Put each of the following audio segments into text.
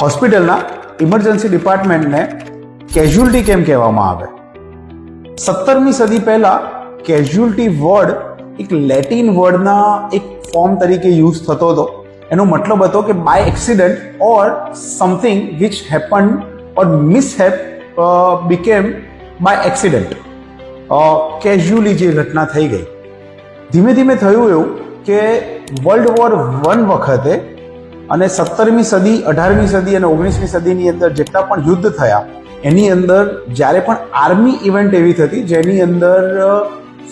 હોસ્પિટલના emergency ડિપાર્ટમેન્ટને casualty કેમ કહેવામાં આવે? 17મી સદી પહેલા કેઝ્યુઅલ્ટી વર્ડ એક લેટિન વર્ડના એક ફોર્મ તરીકે યુઝ થતો હતો. એનો મતલબ હતો કે by accident or something which happen or mishap became by accident. Casually જે ઘટના થઈ ગઈ. ધીમે ધીમે થયું એવું કે વર્લ્ડ વોર 1 વખતે અને 17મી સદી, 18મી સદી અને 19મી સદીની અંદર જેટલા પણ યુદ્ધ થયા એની અંદર જ્યારે પણ આર્મી ઇવેન્ટ એવી થતી જેની અંદર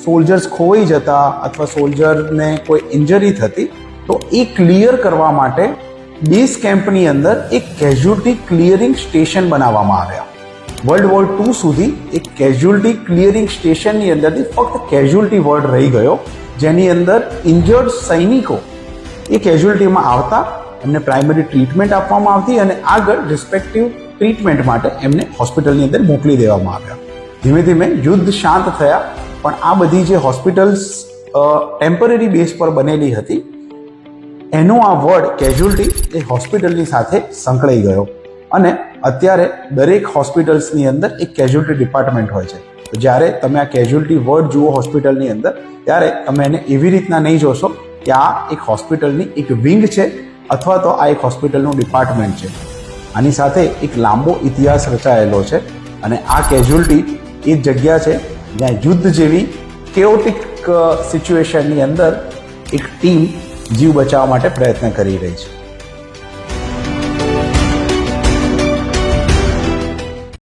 સોલ્જર્સ ખોવાઈ જતા અથવા સોલ્જરને કોઈ ઇન્જરી થતી, તો એ ક્લિયર કરવા માટે બેઝ કેમ્પની અંદર એક કેઝ્યુઅલ્ટી ક્લિયરિંગ સ્ટેશન બનાવવામાં આવ્યા. વર્લ્ડ વોર 2 સુધી એક કેઝ્યુઅલ્ટી ક્લિયરિંગ સ્ટેશનની અંદરથી ફક્ત કેઝ્યુઅલ્ટી વર્ડ રહી ગયો, જેની અંદર ઇન્જર્ડ સૈનિકો એ કેઝ્યુઅલ્ટીમાં આવતા, એમને પ્રાઇમરી ટ્રીટમેન્ટ આપવામાં આવતી અને આગળ રિસ્પેક્ટિવ ટ્રીટમેન્ટ માટે એમને હોસ્પિટલની અંદર મોકલી દેવામાં આવ્યા. ધીમે ધીમે યુદ્ધ શાંત થયા, પણ આ બધી જે હોસ્પિટલ્સ ટેમ્પરરી બેઝ પર બનેલી હતી એનો આ વર્ડ કેઝ્યુઅલ્ટી એ હોસ્પિટલની સાથે સંકળાઈ ગયો અને અત્યારે દરેક હોસ્પિટલ્સની અંદર એક કેઝ્યુઅલ્ટી ડિપાર્ટમેન્ટ હોય છે. તો જ્યારે તમે આ કેઝ્યુઅલ્ટી વર્ડ જુઓ હોસ્પિટલની અંદર ત્યારે તમે એને એવી રીતના નહીં જોશો કે આ એક હોસ્પિટલની એક વિંગ છે અથવા તો આ એક હોસ્પિટલનું ડિપાર્ટમેન્ટ છે. આની સાથે એક લાંબો ઇતિહાસ રચાયેલો છે અને આ કેઝ્યુઅલ્ટી એ જ જગ્યા છે જ્યાં યુદ્ધ જેવી કેઓટિક સિચ્યુએશનની અંદર એક ટીમ જીવ બચાવવા માટે પ્રયત્ન કરી રહી છે.